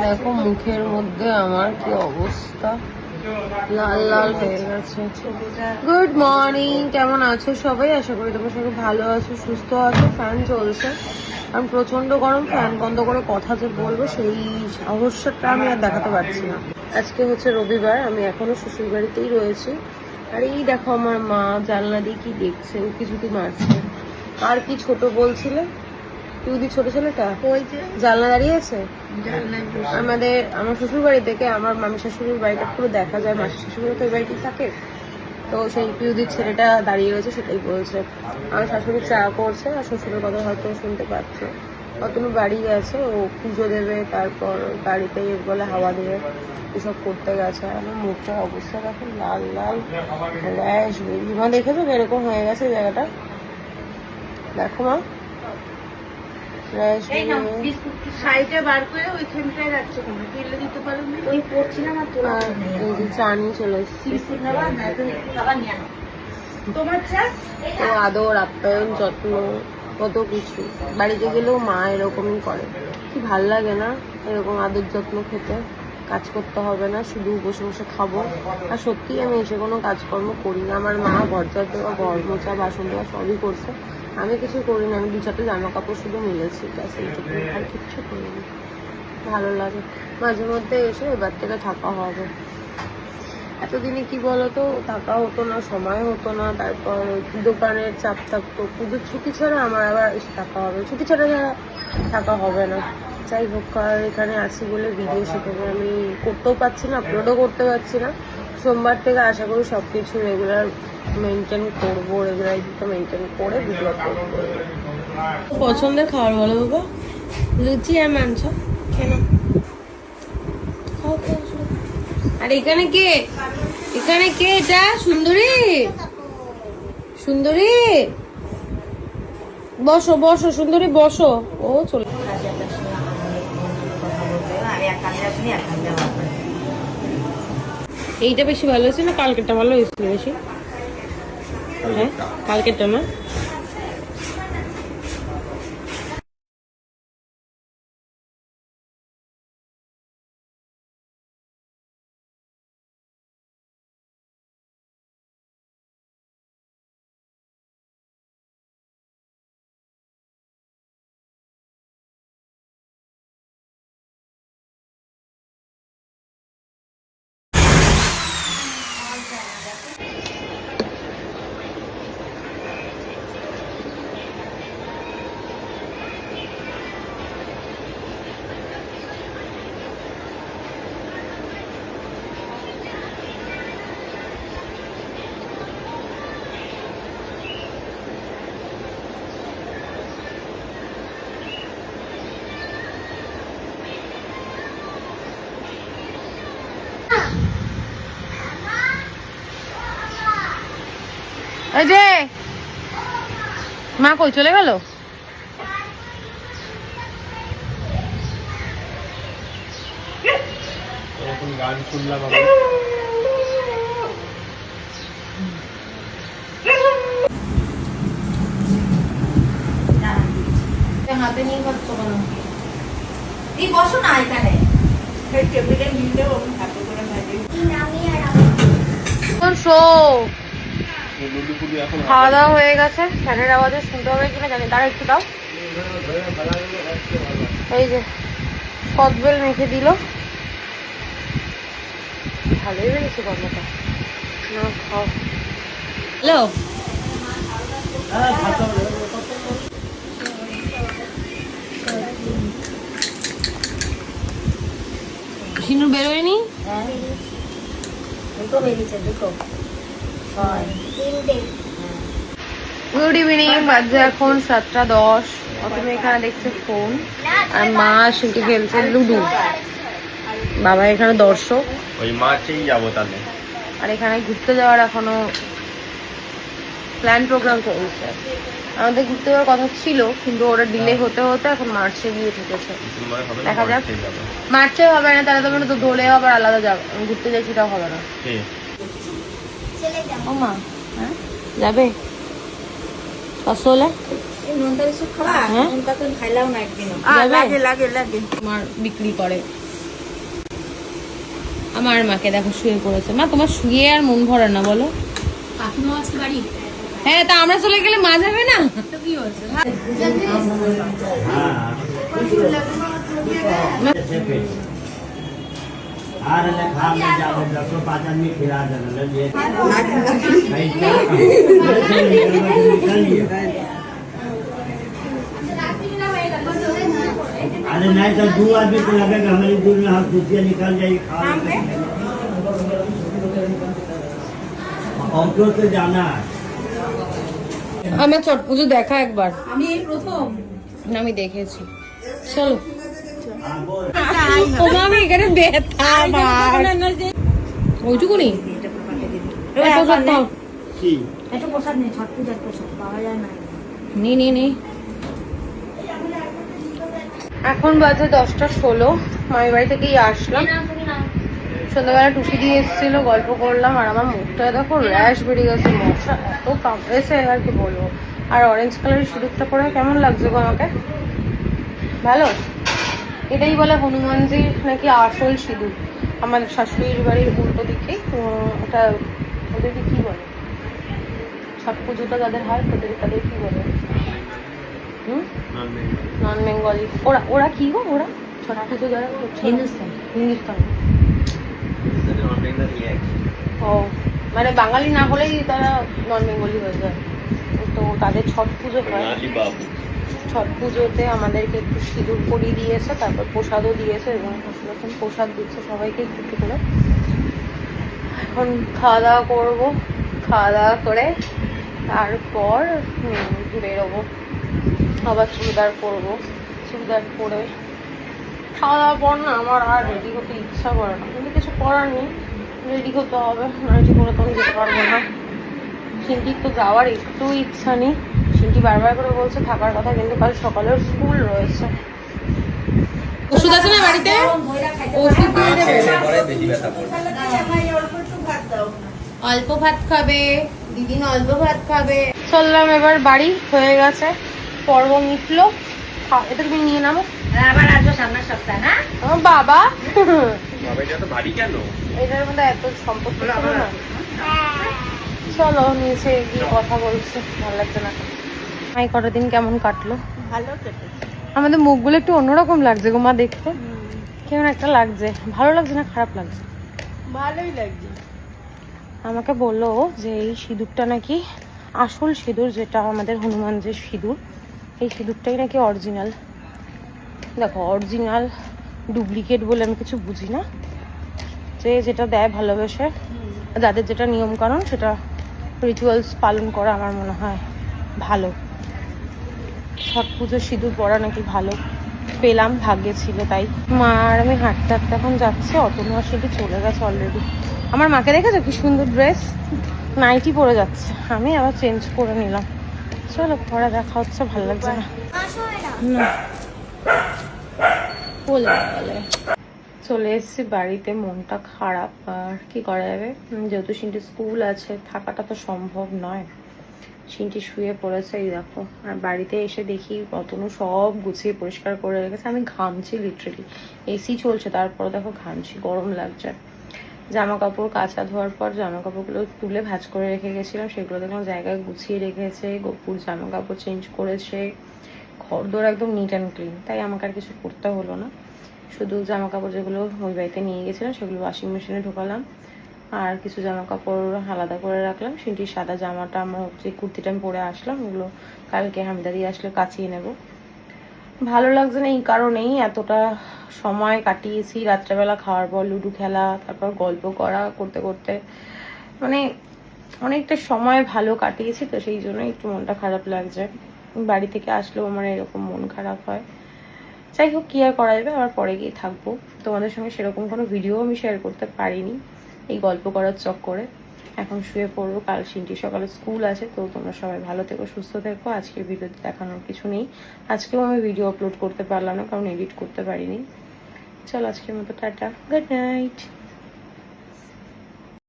দেখো মুখের মধ্যে আমার কি অবস্থা, লাল লাল হয়ে গেছে। গুড মর্নিং, কেমন আছো সবাই? আশা করি তোমার সবাই ভালো আছো, সুস্থ আছো। ফ্যান চলছে, কারণ প্রচন্ড গরম। ফ্যান বন্ধ করে কথা যে বলবো সেই সাহসটা আমি আর দেখাতে পারছি না। আজকে হচ্ছে রবিবার, আমি এখনো শ্বশুর বাড়িতেই রয়েছি। আর এই দেখো আমার মা জানলা দিয়ে কি দেখছে, উকি ঝুঁকি মারছে। আর কি ছোট বলছিলে? পিউদি ছোট ছেলেটা জানলা দাঁড়িয়ে আছে। আমার শ্বশুর বাড়ি থেকে আমার মামি শাশুড়ির বাড়িটা পুরো দেখা যায়, মাসি শাশুড়ি তো ওই বাড়িতেই থাকে। তো সেই পিউদির ছেলেটা দাঁড়িয়ে রয়েছে, সেটাই বলছে। আমার শাশুড়ি চা করছে, আর শ্বশুরের কথা হয়তো শুনতে পাচ্ছ। অতনু বাড়ি গেছে, ও পুজো দেবে, তারপর বাড়িতে বলে হাওয়া দেবে, এসব করতে গেছে। আমার মুখটার অবস্থা দেখো, লাল লাল র্যাশ বেরিয়ে। মা দেখেছো এরকম হয়ে গেছে জায়গাটা? দেখো মা, আদর আপ্যায়ন যত্ন কত কিছু। বাড়িতে গেলেও মা এরকমই করে, কি ভাল লাগে না এরকম আদর যত্ন খেতে। কাজ করতে হবে না, শুধু বসে বসে খাবো। আর সত্যি আমি এসে কোনো কাজকর্ম করি না। আমার মা ঘর ঝাড় দেওয়া, ঘর মোছা, বাসন দেওয়া সবই করছে, আমি কিছু করিনি। আমি 2-4টা জামা কাপড় শুধু মিলেছি, আর কিচ্ছু করিনি। ভালো লাগে মাঝে মধ্যে এসে, এবার থেকে থাকা হবে। এতদিনে কি বলতো, থাকা হতো না, সময় হতো না, তারপর দোকানের চাপ থাকতো। পুজোর ছুটি ছাড়া আমার আবার এসে থাকা হবে, ছুটি ছাড়া থাকা হবে না। যাই হোক, আর এখানে আছি বলে ভিডিও সেখানে আমি করতেও পারছি না, আপলোডও করতে পারছি না। সোমবার থেকে আশা করি সব কিছু রেগুলার মেনটেন করবো, রেগুলারিটিটা মেনটেন করে ভিডিও আপলোড করবো। পছন্দের খাবার বলো বাবা? লুচি আর মাংস। কেন? আর এখানে কে? এখানে কে? এটা সুন্দরী, সুন্দরী বসো বসো, সুন্দরী বসো। ও চলে, এইটা বেশি ভালো হয়েছে না কালকেরটা ভালো হয়েছিল বেশি? হ্যাঁ কালকেরটা না? এই যে মা কই চলে গেল? গান শুনলাম হাতে নিয়ে করছো কেন? এই বসো না এখানে, টেবিলে নিলে ওরকম হাতে করে ভাজি। খাওয়া দাওয়া হয়ে গেছে, ফ্যানের আওয়াজে শুনতে হবে কিনা জানি, তারা একটু দাও। এই যে কদবেল মেখে দিল, ভালোই বেরিয়েছে গন্ধটা। না খাও। হ্যালো, সিনু বেরোয়নি? গুড ইভিনিং, বাজে এখন 7:10। প্রথমে এখানে দেখছে ফোন, আর মা শিল্পী খেলছে লুডু। বাবা এখানে দর্শক, ওই মাঠেই যাবো তাহলে। আর এখানে ঘুরতে যাওয়ার এখনো প্ল্যান প্রোগ্রাম চলছে। আমাদের ঘুরতে যাওয়ার কথা ছিল, কিন্তু ওরা ডিলে হতে হতে এখন মার্চে গিয়ে ঠেকেছে। দেখা যাক, মার্চে হবে না তাহলে তোমার তো দোলে আবার আলাদা যাবে, ঘুরতে যাই সেটাও হবে না। ও মা, হ্যাঁ যাবে আসলে নোনতা কিছু খাবা? নোনতা তো খাইলাও না একদিনও। লাগে লাগে লাগে। তোমার বিক্রি করে আমার মাকে দেখো শুয়ে পড়েছে। মা তোমার শুয়ে আর মন ভরে না বলো? কাকিমা আজকে বাড়ি? হ্যাঁ, তা আমরা চলে গেলে মা যাবে না? তো কি হয়েছে? अरे नहीं तो 2 आदमी को लगेगा हमारी दूर में हम खुशियाँ निकल जाएगी ऑटो से जाना है। আমার ছট পুজো দেখা একবার আমি এই প্রথম। না, আমি দেখেছি। চলো ও মা, আমি এখানে ব্যথা আমার ওইটুকুনি এত কথা কি একটু প্রসাদ নেই, ছট পূজার প্রসাদ পাওয়া যায় না। নি এখন বাজে 10:16। মায়ের বাড়ি থেকেই আসলাম। সন্ধ্যাবেলা টুসি দিয়ে এসেছিল, গল্প করলাম। আর আমার মুখটা দেখো র্যাশ বেরিয়ে গেছে, মশা এত কামড়েছে আর কি বলবো। আর অরেঞ্জ কালারের সিঁদুরটা পরে কেমন লাগছে গো আমাকে? ভালো। এটাই বলে হনুমানজির নাকি আসল সিঁদুর। আমার শাশুড়ির বাড়ির উল্টো দিকে ওটা, ওদেরকে কি বলে, ছট পুজোটা যাদের হয় তাদের কি বলে? নন বেঙ্গলি। ওরা কি গো? ওরা ছট পুজো যারা হিন্দুস্তান ও, মানে বাঙালি না হলেই তারা নন বেঙ্গলি হয়ে যায়। তো তাদের ছট পুজো হয়। ছট পুজোতে আমাদেরকে একটু সিঁদুর পরিয়ে দিয়েছে, তারপর প্রসাদও দিয়েছে এবং এখন প্রসাদ দিচ্ছে সবাইকে একটু একটু করে। এখন খাওয়া দাওয়া করবো, খাওয়া দাওয়া করে তারপর বেরোবো। আবার চুড়িদার পরবো, চুড়িদার পরে খাওয়া দাওয়ার পর না আমার আর রেডি হতে ইচ্ছা করে না, কিন্তু কিছু করার নেই, রেডি হতে হবে, রেডি করে তো আমি যেতে পারবো না। সিন্টির তো যাওয়ার একটু ইচ্ছা নেই। সিন্টি বারবার করে বলছে থাকার কথা, কিন্তু কাল সকালেও স্কুল রয়েছে। ওষুধ আছে না বাড়িতে? ওষুধ অল্প ভাত খাবে দিদিন, অল্প ভাত খাবে। চললাম এবার বাড়ি, হয়ে গেছে পর্ব মিটলো। এটা তুমি নিয়ে নামো, আবার আসবো সামনের সপ্তাহে না? আমার বাবা এটা তো ভারী কেন? এটার মধ্যে এত সম্পর্ক ছিল না। চলো নিচে গিয়ে কথা বলছে, ভালো লাগছে না। এই কটা দিন কেমন কাটলো? ভালো কেটেছে। আমাদের মুখগুলো একটু অন্যরকম লাগছে গো মা দেখতে, কেমন একটা লাগছে। ভালো লাগছে না খারাপ লাগছে? ভালোই লাগছে। আমাকে বললো যে এই সিঁদুরটা নাকি আসল সিঁদুর, যেটা আমাদের হনুমানজির সিঁদুর, এই সিঁদুরটাই নাকি অরিজিনাল। দেখো অরিজিনাল ডুপ্লিকেট বলে আমি কিছু বুঝি না। যে যেটা দেয় ভালোবেসে, যাদের যেটা নিয়ম কানুন সেটা রিচুয়ালস পালন করা আমার মনে হয় ভালো। ছট পুজোর সিঁদুর পরা নাকি ভালো, পেলাম, ভাগ্যে ছিল তাই। মা আর আমি হাঁটতে হাঁটতে এখন যাচ্ছে, অতনু আর সেটি চলে গেছে অলরেডি। আমার মাকে দেখেছো কি সুন্দর ড্রেস, নাইটি পরে যাচ্ছে। আমি আবার চেঞ্জ করে নিলাম। চলো পরে দেখা হচ্ছে, ভালো লাগছে না। বলে চলে এসেছি বাড়িতে, মনটা খারাপ। আর কি করা যাবে, যেহেতু সিন্টি স্কুল আছে, থাকাটা তো সম্ভব নয়। সিন্টি শুয়ে পড়েছে, এই দেখো। আর বাড়িতে এসে দেখি অতনু সব গুছিয়ে পরিষ্কার করে রেখেছে। আমি ঘামছি লিটারেলি, এসি চলছে তারপর দেখো ঘামছি, গরম লাগছে। জামা কাপড় কাচা ধোয়ার পর জামা কাপড়গুলো তুলে ভাঁজ করে রেখে গেছিলাম, সেগুলো দেখলাম জায়গায় গুছিয়ে রেখেছে। গপুর জামা কাপড় চেঞ্জ করেছে, ঘরদোর একদম নিট অ্যান্ড ক্লিন। তাই আমাকে আর কিছু করতে হলো না। শুধু জামা কাপড় যেগুলো ওই বাড়িতে নিয়ে গেছিলাম সেগুলো ওয়াশিং মেশিনে ঢোকালাম, আর কিছু জামা কাপড় আলাদা করে রাখলাম। সিন্টির সাদা জামাটা আমার যে কুর্তিটা আমি পরে আসলাম, ওগুলো কালকে হামিদা দিয়ে আসলে কাচিয়ে নেব। ভালো লাগছে না এই কারণেই, এতটা সময় কাটিয়েছি রাত্রেবেলা খাওয়ার পর লুডো খেলা, তারপর গল্প করা করতে করতে, মানে অনেকটা সময় ভালো কাটিয়েছি। তো সেই জন্য একটু মনটা খারাপ লাগছে। বাড়ি থেকে আসলেও আমার এরকম মন খারাপ হয়। যাই হোক, কি আর করা যাবে, আবার পরে গিয়ে থাকবো। তোমাদের সঙ্গে সেরকম কোনো ভিডিও আমি শেয়ার করতে পারিনি এই গল্প করার চক্করে। এখন শুয়ে পড়বো, কাল সিন্টি সকালে স্কুল আছে। তো তোমরা সবাই ভালো থেকো, সুস্থ থেকো। আজকে ভিডিওতে দেখানোর কিছু নেই, আজকেও আমি ভিডিও আপলোড করতে পারলাম না কারণ এডিট করতে পারিনি। চল আজকের মতো টাটা, গুড নাইট।